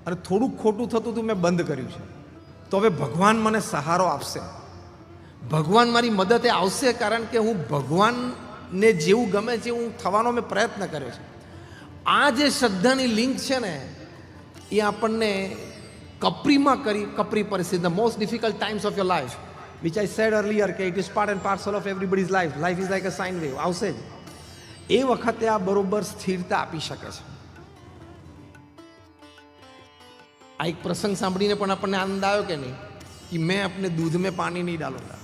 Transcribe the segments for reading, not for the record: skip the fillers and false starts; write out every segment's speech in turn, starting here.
અને થોડુંક ખોટું થતું હતું, મેં બંધ કર્યું છે. તો હવે ભગવાન મને સહારો આપશે, ભગવાન મારી મદદે આવશે, કારણ કે હું ભગવાનને જેવું ગમે છે હું થવાનો મેં પ્રયત્ન કર્યો છે. આ જે શ્રદ્ધાની લિંક છે ને એ આપણને કપરી પરિસ્થિતિ, the most difficult times of your life, which I said earlier કે it is part and parcel of everybody's life. Life is like a sine wave, આવશે જ. એ વખતે આ બરોબર સ્થિરતા આપી શકે છે. આ એક પ્રસંગ સાંભળીને પણ આપણને આનંદ આવ્યો કે નહીં, કે મેં अपने दूध में पानी नहीं डालूंगा.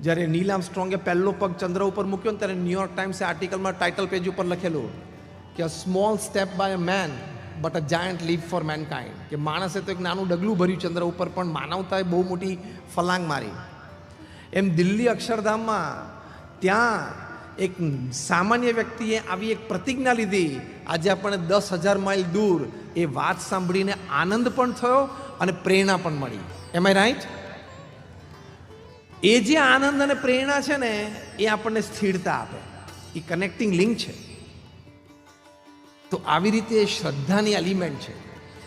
જ્યારે નીલ આર્મસ્ટ્રોંગે પહેલો પગ ચંદ્ર ઉપર મૂક્યો ને ત્યારે ન્યુયોર્ક ટાઈમ્સે આર્ટિકલમાં ટાઇટલ પેજ ઉપર લખેલું કે a small step by a man but a giant leap for mankind. કે માણસે તો એક નાનું ડગલું ભર્યું ચંદ્ર ઉપર, પણ માનવતાએ બહુ મોટી ફલાંગ મારી. એમ દિલ્હી અક્ષરધામમાં ત્યાં એક સામાન્ય વ્યક્તિએ આવી એક પ્રતિજ્ઞા લીધી. આજે આપણે 10,000 માઇલ દૂર એ વાત સાંભળીને આનંદ પણ થયો અને પ્રેરણા પણ મળી. એમ આઈ રાઈટ? એ જે આનંદ અને પ્રેરણા છે ને એ આપણને સ્થિરતા આપે, એ કનેક્ટિંગ લિંક છે. તો આવી રીતે શ્રદ્ધાની એલિમેન્ટ છે.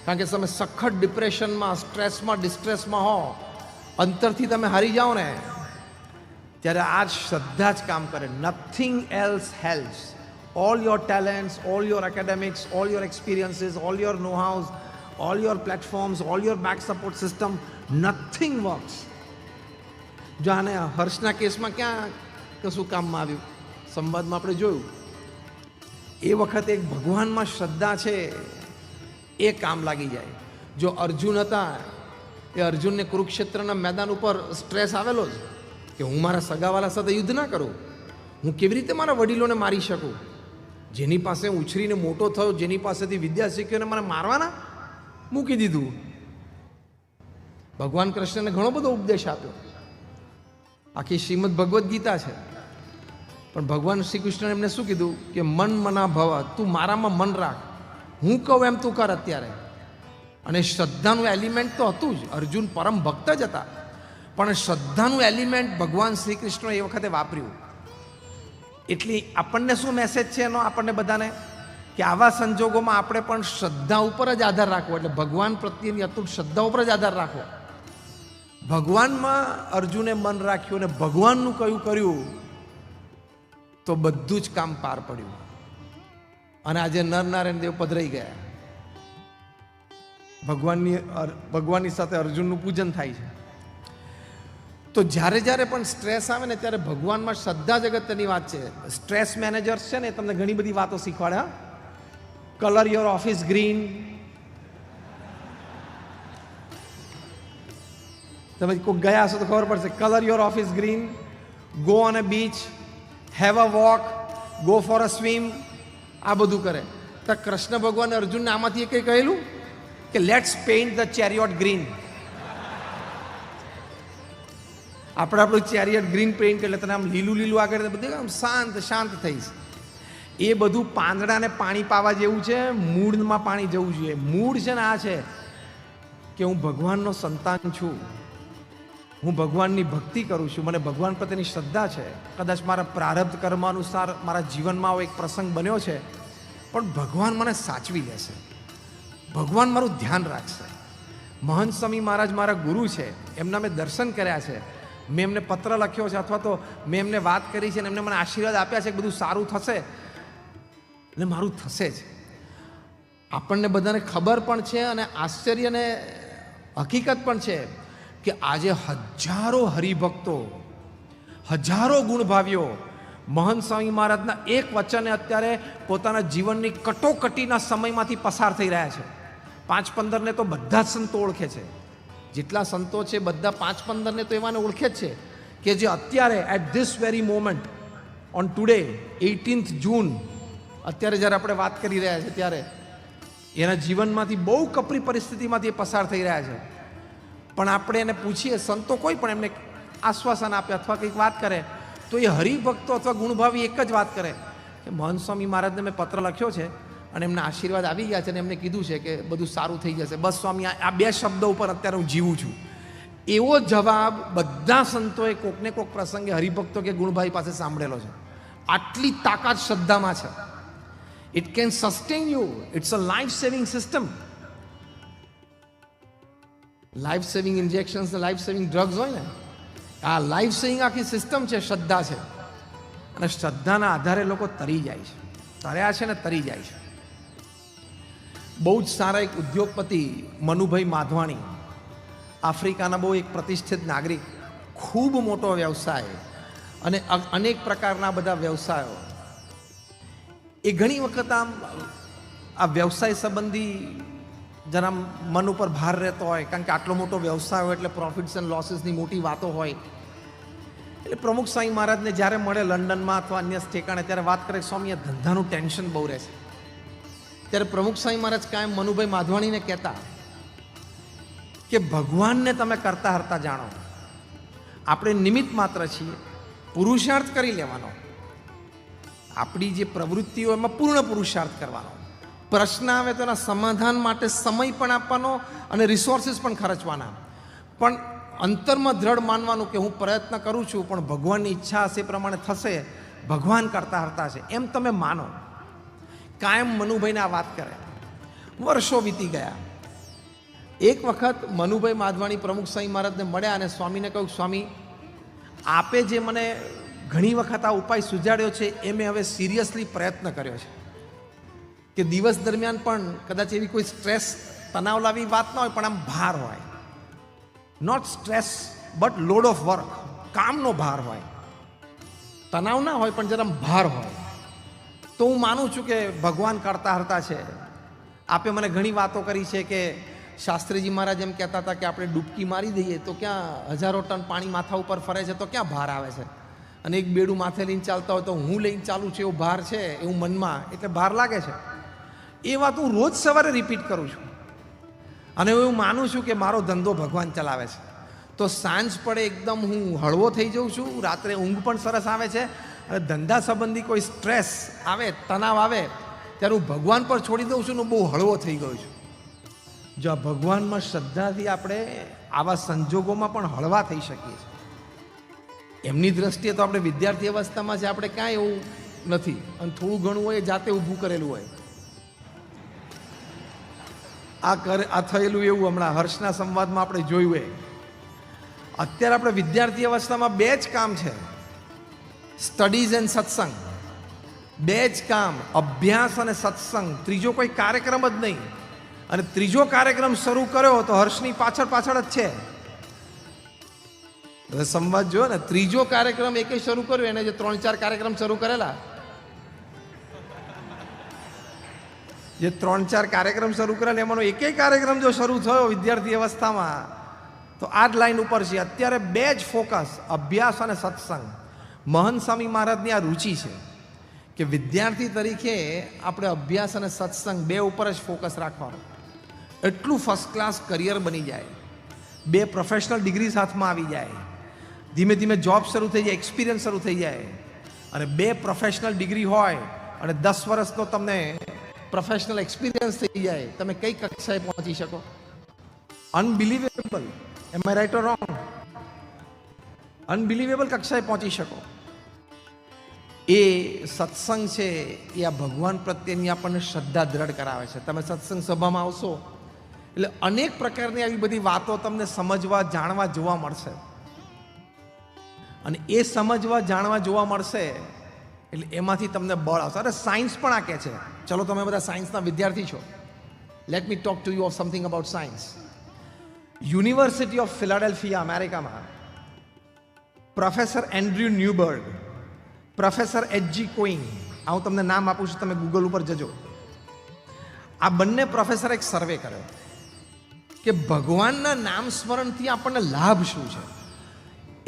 કારણ કે તમે સખત ડિપ્રેશનમાં, સ્ટ્રેસમાં, ડિસ્ટ્રેસમાં હો, અંતરથી તમે હારી જાઓ ને ત્યારે આ શ્રદ્ધા જ કામ કરે. Nothing else helps. All your talents, all your academics, all your experiences, all your know hows, all your platforms, all your back support system, nothing works. જો આને હર્ષના કેસમાં ક્યાં કશું કામમાં આવ્યું, સંવાદમાં આપણે જોયું. એ વખતે એક ભગવાનમાં શ્રદ્ધા છે એ કામ લાગી જાય. જો અર્જુન હતા, એ અર્જુનને કુરુક્ષેત્રના મેદાન ઉપર સ્ટ્રેસ આવેલો જ કે હું મારા સગાવાલા સાથે યુદ્ધ ના કરું, હું કેવી રીતે મારા વડીલોને મારી શકું. જેની પાસે ઉછરીને મોટો થયો, જેની પાસેથી વિદ્યા શીખ્યો, મને મારવાના મૂકી દીધું. ભગવાન કૃષ્ણને ઘણો બધો ઉપદેશ આપ્યો, આખી શ્રીમદ ભગવદ્ ગીતા છે. પણ ભગવાન શ્રી કૃષ્ણને એમને શું કીધું કે મન મના ભવ, તું મારામાં મન રાખ, હું કહું એમ તું કર અત્યારે. અને શ્રદ્ધાનું એલિમેન્ટ તો હતું જ. અર્જુન પરમ ભક્ત જ હતા, પણ શ્રદ્ધાનું એલિમેન્ટ ભગવાન શ્રી કૃષ્ણ એ વખતે વાપર્યું. એટલે આપણને શું મેસેજ છે એનો આપણને બધાને, કે આવા સંજોગોમાં આપણે પણ શ્રદ્ધા ઉપર જ આધાર રાખવો. એટલે ભગવાન પ્રત્યેની અતૂટ શ્રદ્ધા ઉપર જ આધાર રાખવો. ભગવાનમાં અર્જુને મન રાખ્યું અને ભગવાનનું કયું કર્યું તો બધું જ કામ પાર પડ્યું. અને આજે નરનારાયણ દેવ પધરાઈ ગયા. ભગવાનની સાથે અર્જુનનું પૂજન થાય છે. તો જ્યારે જ્યારે પણ સ્ટ્રેસ આવે ને ત્યારે ભગવાનમાં શ્રદ્ધા જ અગત્યની વાત છે. સ્ટ્રેસ મેનેજર્સ છે ને તમને ઘણી બધી વાતો શીખવાડે. Colour your office green. તમે કોઈ ગયા હશો તો ખબર પડશે. Colour your office green, go on a beach, have a walk, go for a swim. આ બધું કરે. તો કૃષ્ણ ભગવાન અર્જુનને આમાંથી કંઈ કહેલું કે લેટ્સ પેઇન્ટ ધ ચેરિયોટ ગ્રીન. આપણે આપણું ચેરિયટ ગ્રીન પેઇન્ટ એટલે તને આમ લીલું લીલું આગળ બધું આમ શાંત થઈશ. એ બધું પાંદડાને પાણી પાવા જેવું છે, મૂળમાં પાણી જવું જોઈએ. મૂળ છે ને આ છે કે હું ભગવાનનો સંતાન છું, હું ભગવાનની ભક્તિ કરું છું, મને ભગવાન પ્રત્યેની શ્રદ્ધા છે. કદાચ મારા પ્રારબ્ધ કર્મ અનુસાર મારા જીવનમાં એક પ્રસંગ બન્યો છે, પણ ભગવાન મને સાચવી લેશે, ભગવાન મારું ધ્યાન રાખશે. મહંત સ્વામી મહારાજ મારા ગુરુ છે, એમના મેં દર્શન કર્યા છે, મેં એમને પત્ર લખ્યો છે, અથવા તો મેં એમને વાત કરી છે અને એમને મને આશીર્વાદ આપ્યા છે કે બધું સારું થશે અને મારું થશે જ. આપણને બધાને ખબર પણ છે અને આશ્ચર્ય અને હકીકત પણ છે કે આજે હજારો હરિભક્તો, હજારો ગુણભાવીઓ મહંત સ્વામી મહારાજના એક વચને અત્યારે પોતાના જીવનની કટોકટીના સમયમાંથી પસાર થઈ રહ્યા છે. 5-15ને તો બધા જ સંતો ઓળખે છે. જેટલા સંતો છે બધા 5-15ને તો એવાને ઓળખે જ છે કે જે અત્યારે at this very moment on today 18th June, અત્યારે જ્યારે આપણે વાત કરી રહ્યા છીએ ત્યારે એના જીવનમાંથી બહુ કપરી પરિસ્થિતિમાંથી એ પસાર થઈ રહ્યા છે. પણ આપણે એને પૂછીએ, સંતો કોઈ પણ એમને આશ્વાસન આપે અથવા કંઈક વાત કરે તો એ હરિભક્તો અથવા ગુણભાવી એક જ વાત કરે કે મહંત સ્વામી મહારાજને મેં પત્ર લખ્યો છે અને એમના આશીર્વાદ આવી ગયા છે અને એમને કીધું છે કે બધું સારું થઈ જશે. બસ સ્વામી, આ 2 શબ્દો ઉપર અત્યારે હું જીવું છું. એવો જવાબ બધા સંતોએ કોકને કોક પ્રસંગે હરિભક્તો કે ગુણભાઈ પાસે સાંભળેલો છે. આટલી તાકાત શ્રદ્ધામાં છે. It can sustain you. It's a life saving system. Life saving injections ને લાઈફ સેવિંગ ડ્રગ્સ હોય ને, આ લાઈફ સેવિંગ આખી સિસ્ટમ છે, શ્રદ્ધા છે. અને શ્રદ્ધાના આધારે લોકો તરી જાય છે, તર્યા છે ને તરી જાય છે. બહુ જ સારા એક ઉદ્યોગપતિ મનુભાઈ માધવાણી, આફ્રિકાના બહુ એક પ્રતિષ્ઠિત નાગરિક, ખૂબ મોટો વ્યવસાય અને અનેક પ્રકારના બધા વ્યવસાયો. એ ઘણી વખત આ વ્યવસાય સંબંધી જરા મન ઉપર ભાર રહેતો હોય, કારણ કે આટલો મોટો વ્યવસાય હોય એટલે પ્રોફિટ્સ એન્ડ લોસીસની મોટી વાતો હોય. એટલે પ્રમુખ સ્વામી મહારાજને જ્યારે મળે લંડનમાં અથવા અન્ય ઠેકાણે, ત્યારે વાત કરે, સ્વામી આ ધંધાનું ટેન્શન બહુ રહે છે. ત્યારે પ્રમુખ સ્વામી મહારાજ કાયમ મનુભાઈ માધવાણીને કહેતા કે ભગવાનને તમે કરતા હરતા જાણો, આપણે નિમિત્ત માત્ર છીએ, પુરુષાર્થ કરી લેવાનો. આપણી જે પ્રવૃત્તિઓ એમાં પૂર્ણ પુરુષાર્થ કરવાનો. પ્રશ્ન આવે તો એના સમાધાન માટે સમય પણ આપવાનો અને રિસોર્સિસ પણ ખર્ચવાના. પણ અંતરમાં દ્રઢ માનવાનું કે હું પ્રયત્ન કરું છું, પણ ભગવાનની ઈચ્છા હશે એ પ્રમાણે થશે, ભગવાન કરતા હરતા છે, એમ તમે માનો. કાયમ મનુભાઈને આ વાત કરે. વર્ષો વીતી ગયા. એક વખત મનુભાઈ માધવાણી પ્રમુખ સ્વામી મહારાજને મળ્યા અને સ્વામીને કહ્યું, સ્વામી આપે જે મને ઘણી વખત આ ઉપાય સુજાડ્યો છે એ મેં હવે સિરિયસલી પ્રયત્ન કર્યો છે કે દિવસ દરમિયાન પણ કદાચ એવી કોઈ સ્ટ્રેસ તણાવ લાવી વાત ના હોય, પણ આમ ભાર હોય, not stress but load of work, કામનો ભાર હોય, તણાવ ના હોય પણ જરા ભાર હોય, તો હું માનું છું કે ભગવાન કરતા હરતા છે. આપે મને ઘણી વાતો કરી છે કે શાસ્ત્રીજી મહારાજ એમ કહેતા હતા કે આપણે ડૂબકી મારી દઈએ તો ક્યાં હજારો ટન પાણી માથા ઉપર ફરે છે તો ક્યાં ભાર આવે છે, અને એક બેડું માથે લઈને ચાલતા હોય તો હું લઈને ચાલું છું એવો ભાર છે, એવું મનમાં એટલે ભાર લાગે છે. એ વાત હું રોજ સવારે રિપીટ કરું છું અને હું માનું છું કે મારો ધંધો ભગવાન ચલાવે છે. તો સાંજ પડે એકદમ હું હળવો થઈ જાઉં છું, રાત્રે ઊંઘ પણ સરસ આવે છે, અને ધંધા સંબંધી કોઈ સ્ટ્રેસ આવે, તણાવ આવે, ત્યારે હું ભગવાન પર છોડી દઉં છું ને બહુ હળવો થઈ ગયો છું. જો આ ભગવાનમાં શ્રદ્ધાથી આપણે આવા સંજોગોમાં પણ હળવા થઈ શકીએ છીએ. એમની દ્રષ્ટિએ તો આપણે વિદ્યાર્થી અવસ્થામાં છે, આપણે કાંઈ એવું નથી, અને થોડું ઘણું હોય જાતે ઊભું કરેલું હોય. આ થયેલું એવું હમણાં હર્ષના સંવાદમાં આપણે જોયું. અત્યારે આપણે વિદ્યાર્થી અવસ્થામાં બે જ કામ છે, સ્ટડીઝ એન્ડ સત્સંગ. બે જ કામ, અભ્યાસ અને સત્સંગ. ત્રીજો કોઈ કાર્યક્રમ જ નહીં. અને ત્રીજો કાર્યક્રમ શરૂ કર્યો તો હર્ષની પાછળ જ છે. સંવાદ જો ને, ત્રીજો કાર્યક્રમ એકે શરૂ કર્યો, એને જે 3-4 કાર્યક્રમ શરૂ કરેલા, જે 3-4 કાર્યક્રમ શરૂ કરેલા એમાંનો એકેય કાર્યક્રમ જો શરૂ થયો વિદ્યાર્થી અવસ્થામાં તો આ જ લાઈન ઉપર છે. અત્યારે બે જ ફોકસ, અભ્યાસ અને સત્સંગ. મહંત સ્વામી મહારાજની આ રુચિ છે કે વિદ્યાર્થી તરીકે આપણે અભ્યાસ અને સત્સંગ બે ઉપર જ ફોકસ રાખવાનો. એટલું ફર્સ્ટ ક્લાસ કરિયર બની જાય, 2 પ્રોફેશનલ ડિગ્રી સાથમાં આવી જાય, ધીમે ધીમે જોબ શરૂ થઈ જાય, એક્સપિરિયન્સ શરૂ થઈ જાય, અને 2 પ્રોફેશનલ ડિગ્રી હોય અને 10 વર્ષનો તમને પ્રોફેશનલ એક્સપિરિયન્સ થઈ જાય, તમે કઈ કક્ષાએ પહોંચી શકો? Unbelievable. Am I right or wrong? Unbelievable કક્ષાએ પહોંચી શકો. એ સત્સંગ છે એ આ ભગવાન પ્રત્યેની આપણને શ્રદ્ધા દ્રઢ કરાવે છે. તમે સત્સંગ સભામાં આવશો એટલે અનેક પ્રકારની આવી બધી વાતો તમને સમજવા, જાણવા, જોવા મળશે. અને એ સમજવા, જાણવા, જોવા મળશે એટલે એમાંથી તમને બળ આવશે. અરે સાયન્સ પણ આ કહે છે, ચલો તમે બધા સાયન્સના વિદ્યાર્થી છો, let me talk to you of something about science. University of Philadelphia, અમેરિકામાં professor Andrew Newberg, professor H.G. Koenig, આ હું તમને નામ આપું છું, તમે ગૂગલ ઉપર જજો. આ બંને પ્રોફેસર એક સર્વે કર્યો કે ભગવાનના નામ સ્મરણથી આપણને લાભ શું છે.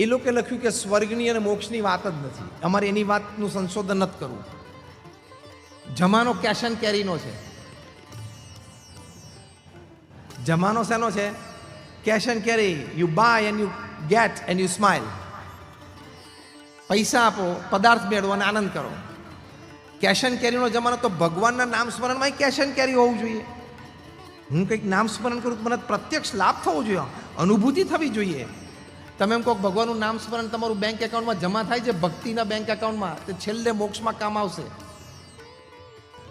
એ લોકોએ લખ્યું કે સ્વર્ગની અને મોક્ષની વાત જ નથી, અમારે એની વાતનું સંશોધન નથી કરવું. જમાનો કેશ એન્ડ કેરીનો છે. જમાનો શેનો છે? Cash and carry. You buy and you get and you smile. પૈસા આપો, પદાર્થ મેળવો અને આનંદ કરો. કેશ એન્ડ કેરીનો જમાનો. તો ભગવાનના નામ સ્મરણમાં કેશ એન્ડ કેરી હોવું જોઈએ. હું કંઈક નામ સ્મરણ કરું તો મને પ્રત્યક્ષ લાભ થવો જોઈએ, અનુભૂતિ થવી જોઈએ. તમે એમ કહો ભગવાનનું નામ સ્મરણ તમારું બેંક એકાઉન્ટમાં જમા થાય છે, ભક્તિના બેંક એકાઉન્ટમાં, તે છેલ્લે મોક્ષમાં કામ આવશે.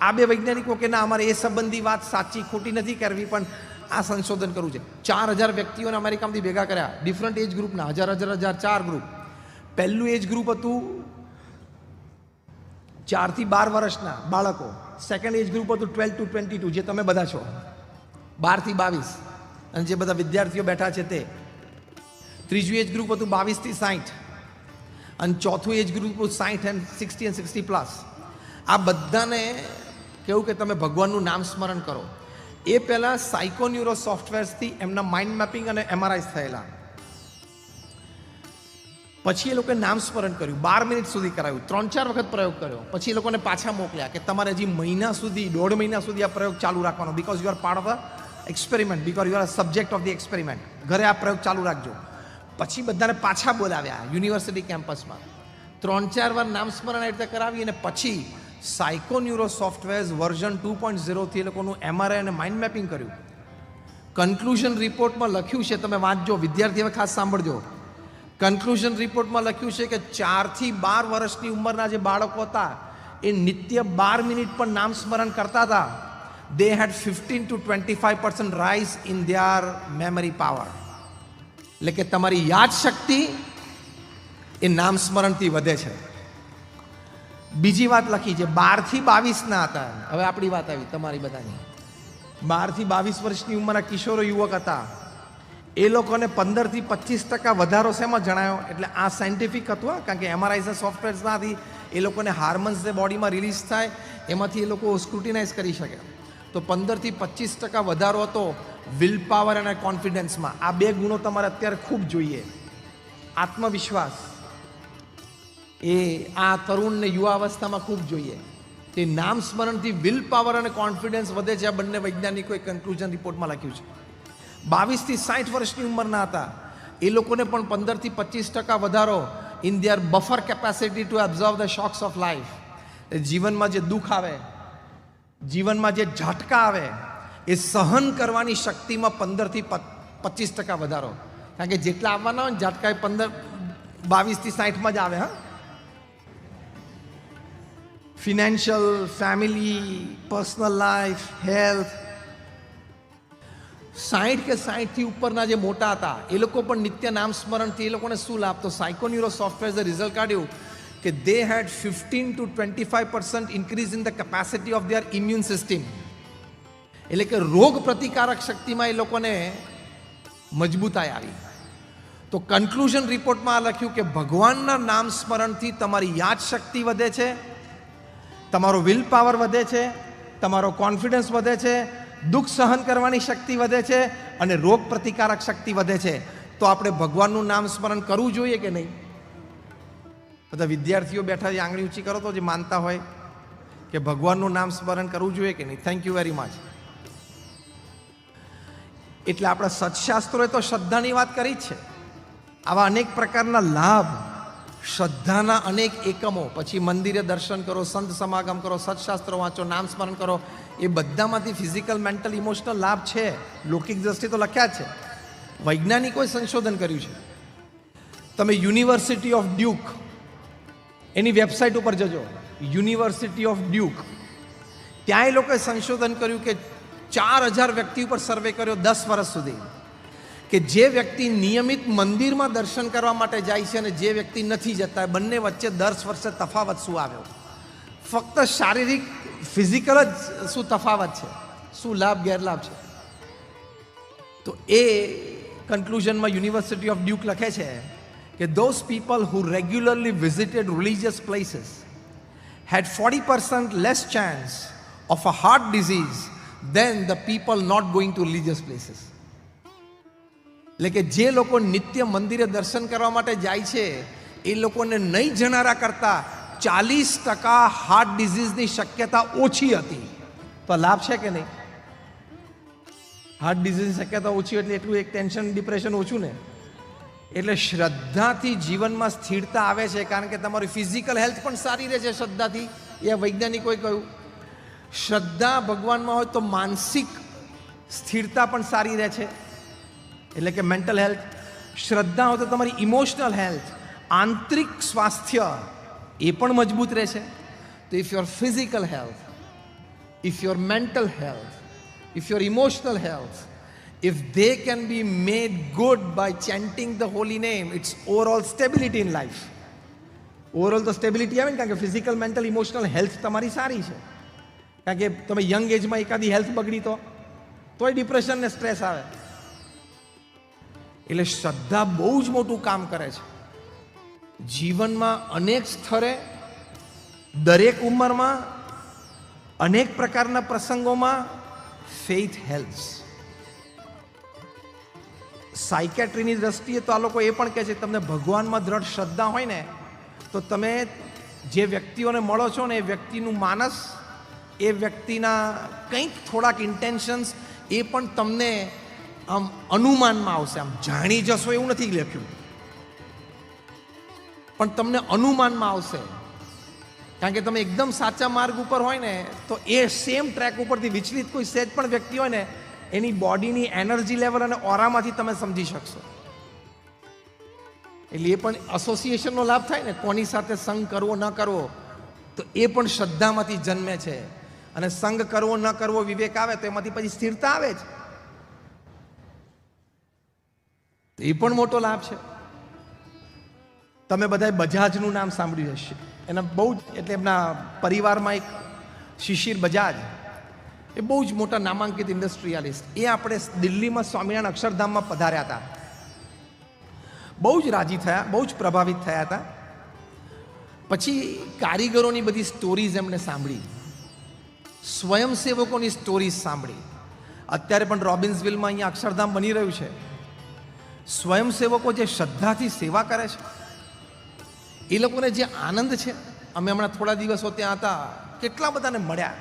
આ બે વૈજ્ઞાનિકો કે ના અમારે એ સંબંધી વાત સાચી ખોટી નથી કરવી, પણ આ સંશોધન કરવું છે. 4,000 વ્યક્તિઓને અમેરિકામાંથી ભેગા કર્યા, ડિફરન્ટ એજ ગ્રુપના, હજાર 4 ગ્રુપ. પહેલું એજ ગ્રુપ હતું 4 થી 12 વર્ષના બાળકો. સેકન્ડ એજ ગ્રુપ હતું 12 to 22, જે તમે બધા છો, 12 થી 22, અને જે બધા વિદ્યાર્થીઓ બેઠા છે તે. ત્રીજું એજ ગ્રુપ હતું 22 થી 60, અને ચોથું એજ ગ્રુપ હતું 60 and 60 and 60+. આ બધાને કેવું કે તમે ભગવાનનું નામ સ્મરણ કરો. એ પહેલાં સાયકોન્યુરો સોફ્ટવેર્સથી એમના માઇન્ડ મેપિંગ અને MRIs થયેલા. પછી એ લોકોએ નામ સ્મરણ કર્યું, 12 મિનિટ સુધી કરાયું, 3-4 વખત પ્રયોગ કર્યો. પછી એ લોકોને પાછા મોકલ્યા કે તમારે હજી મહિના સુધી, 1.5 મહિના સુધી આ પ્રયોગ ચાલુ રાખવાનો, because you are part of the experiment, because you are subject of the experiment. ઘરે આ પ્રયોગ ચાલુ રાખજો. પછી બધાને પાછા બોલાવ્યા યુનિવર્સિટી કેમ્પસમાં, 3-4 વાર નામ સ્મરણ આ રીતે કરાવી, અને પછી સાયકોન્યુરો સોફ્ટવેર્સ વર્ઝન 2.0 થી એ લોકોનું MRI અને માઇન્ડ મેપિંગ કર્યું. કન્ક્લુઝન રિપોર્ટમાં લખ્યું છે, તમે વાંચજો વિદ્યાર્થી, હવે ખાસ સાંભળજો. કન્ક્લુઝન રિપોર્ટમાં લખ્યું છે કે 4 થી 12 વર્ષની ઉંમરના જે બાળકો હતા એ નિત્ય 12 મિનિટ પણ નામ સ્મરણ કરતા હતા. દે હેડ 15 to 25% rise in their memory power. એટલે કે તમારી યાદ શક્તિ એ નામ સ્મરણથી વધે છે. બીજી વાત લખી છે, 12 થી 22ના હતા. હવે આપણી વાત આવી, તમારી બધાની. 12 થી 22 વર્ષની ઉંમરના કિશોરો યુવક હતા. એ લોકોને 15 થી 25% વધારો શેમાં જણાયો? એટલે આ સાયન્ટિફિક હતું, કારણ કે MRIs સોફ્ટવેર્સમાંથી એ લોકોને હાર્મોન્સ જે બોડીમાં રિલીઝ થાય એમાંથી એ લોકો સ્ક્રુટિનાઇઝ કરી શકે. તો 15 થી 25% વધારો હતો વિલ પાવર અને કોન્ફિડન્સમાં. આ 2 ગુણો તમારે અત્યારે ખૂબ જોઈએ. આત્મવિશ્વાસ એ આ તરુણને યુવા અવસ્થામાં ખૂબ જોઈએ. તે નામ સ્મરણથી વિલ પાવર અને કોન્ફિડન્સ વધે છે. આ બંને વૈજ્ઞાનિકોએ કન્ક્લુઝન રિપોર્ટમાં લખ્યું છે. 22 થી 60 વર્ષની ઉંમરના હતા એ લોકોને પણ 15 થી 25% વધારો in their buffer capacity two absorb the shocks of life. જીવનમાં જે દુઃખ આવે, જીવનમાં જે ઝાટકા આવે, એ સહન કરવાની શક્તિમાં 15 થી 25% વધારો. કારણ કે જેટલા આવવાના હોય ને ઝાટકા એ 22 થી 60માં જ આવે. હા, financial, family, personal life, health. 60 કે 60 થી ઉપરના જે મોટા હતા એ લોકો પણ નિત્ય નામ સ્મરણથી એ લોકોને શું લાભ? તો સાયકોન્યુરો સોફ્ટવેર્સે રિઝલ્ટ કાઢ્યું કે દે હેડ 15 to 25% increase in the capacity of their immune system. એટલે કે રોગ પ્રતિકારક શક્તિમાં એ લોકોને મજબૂતાઈ આવી. તો કન્ક્લુઝન રિપોર્ટમાં આ લખ્યું કે ભગવાનના નામ સ્મરણથી તમારી યાદ શક્તિ વધે છે, તમારો વિલ પાવર વધે છે, તમારો કોન્ફિડન્સ વધે છે, દુઃખ સહન કરવાની શક્તિ વધે છે, અને રોગ પ્રતિકારક શક્તિ વધે છે. તો આપણે ભગવાનનું નામ સ્મરણ કરવું જોઈએ કે નહીં? બધા વિદ્યાર્થીઓ બેઠા આંગળી ઊંચી કરો તો જે માનતા હોય કે ભગવાનનું નામ સ્મરણ કરવું જોઈએ કે નહીં. Thank you very much. એટલે આપણા સત્શાસ્ત્રોએ તો શ્રદ્ધાની વાત કરી જ છે. આવા અનેક પ્રકારના લાભ, શ્રદ્ધાના અનેક એકમો, પછી મંદિરે દર્શન કરો, સંત સમાગમ કરો, સત્શાસ્ત્રો વાંચો, નામ સ્મરણ કરો, એ બધામાંથી ફિઝિકલ, મેન્ટલ, ઇમોશનલ લાભ છે. લૌકિક દ્રષ્ટિ તો લખ્યા જ છે. વૈજ્ઞાનિકોએ સંશોધન કર્યું છે. તમે university of Duke any website ઉપર જજો, યુનિવર્સિટી ઓફ ડ્યુક. ત્યાં એ લોકોએ સંશોધન કર્યું કે 4000 વ્યક્તિ ઉપર સર્વે કર્યો 10 વર્ષ સુધી, કે જે વ્યક્તિ નિયમિત મંદિરમાં દર્શન કરવા માટે જાય છે અને જે વ્યક્તિ નથી જતા, બંને વચ્ચે 10 વર્ષે તફાવત શું આવ્યો? ફક્ત શારીરિક, ફિઝિકલ જ શું તફાવત છે, શું લાભ ગેરલાભ છે? તો એ કન્ક્લુઝનમાં યુનિવર્સિટી ઓફ ડ્યુક લખે છે કે those people who regularly visited religious places had 40% less chance of a heart disease than the people not going to religious places. એટલે કે જે લોકો નિત્ય મંદિરે દર્શન કરવા માટે જાય છે એ લોકોને નહીં જનારા કરતા 40% હાર્ટ ડિઝીઝની શક્યતા ઓછી હતી. તો લાભ છે કે નહીં? હાર્ટ ડિઝીઝની શક્યતા ઓછી એટલે એટલું એક ટેન્શન, ડિપ્રેશન ઓછું ને. એટલે શ્રદ્ધાથી જીવનમાં સ્થિરતા આવે છે, કારણ કે તમારી ફિઝિકલ હેલ્થ પણ સારી રહે છે શ્રદ્ધાથી. એ વૈજ્ઞાનિકોએ કહ્યું. શ્રદ્ધા ભગવાનમાં હોય તો માનસિક સ્થિરતા પણ સારી રહે છે, એટલે કે મેન્ટલ હેલ્થ. શ્રદ્ધા હોય તો તમારી ઇમોશનલ હેલ્થ, આંતરિક સ્વાસ્થ્ય એ પણ મજબૂત રહે છે. તો if your physical health, if your mental health, if your emotional health if they can be made good by chanting the holy name, it's overall stability in life. Overall તો stability આવે ને, કારણ કે ફિઝિકલ, મેન્ટલ, ઇમોશનલ હેલ્થ તમારી સારી છે. કારણ કે તમે યંગ એજમાં એકાદી હેલ્થ બગડી તોય ડિપ્રેશન ને સ્ટ્રેસ આવે. એટલે શ્રદ્ધા બહુ જ મોટું કામ કરે છે જીવનમાં. અનેક સ્તરે, દરેક ઉંમરમાં, અનેક પ્રકારના પ્રસંગોમાં ફેઇથ હેલ્પ્સ. સાયકેટ્રીની દ્રષ્ટિએ તો આ લોકો એ પણ કહે છે તમને ભગવાનમાં દ્રઢ શ્રદ્ધા હોય ને તો તમે જે વ્યક્તિઓને મળો છો ને એ વ્યક્તિનું માનસ, એ વ્યક્તિના કંઈક થોડાક ઇન્ટેન્શન્સ એ પણ તમને આમ અનુમાનમાં આવશે. આમ જાણી જશો એવું નથી લખ્યું, પણ તમને અનુમાનમાં આવશે. કારણ કે તમે એકદમ સાચા માર્ગ ઉપર હોય ને તો એ સેમ ટ્રેક ઉપરથી વિચલિત કોઈ સહેજ પણ વ્યક્તિ હોય ને એની બોડીની એનર્જી લેવલ અને ઓરામાંથી તમે સમજી શકશો. એટલે એ પણ એસોસિએશનનો લાભ થાય ને, કોની સાથે સંગ કરવો ન કરવો, તો એ પણ શ્રદ્ધામાંથી જન્મે છે. અને સંગ કરવો ન કરવો વિવેક આવે તો એમાંથી પછી સ્થિરતા આવે જ, તો એ પણ મોટો લાભ છે. તમે બધાએ બજાજનું નામ સાંભળ્યું હશે. એના બહુ જ, એટલે એમના પરિવારમાં એક શિશિર બજાજ, એ બહુ જ મોટા નામાંકિત ઇન્ડસ્ટ્રીયાલિસ્ટ. એ આપણે દિલ્હીમાં સ્વામિનારાયણ અક્ષરધામમાં પધાર્યા હતા. બહુ જ રાજી થયા, બહુ જ પ્રભાવિત થયા હતા. પછી કારીગરોની બધી સ્ટોરીઝ એમને સાંભળી, સ્વયંસેવકોની સ્ટોરીઝ સાંભળી. અત્યારે પણ રોબિન્સવિલમાં અહીંયા અક્ષરધામ બની રહ્યું છે. સ્વયંસેવકો જે શ્રદ્ધાથી સેવા કરે છે, એ લોકોને જે આનંદ છે. અમે હમણાં થોડા દિવસો ત્યાં હતા, કેટલા બધાને મળ્યા.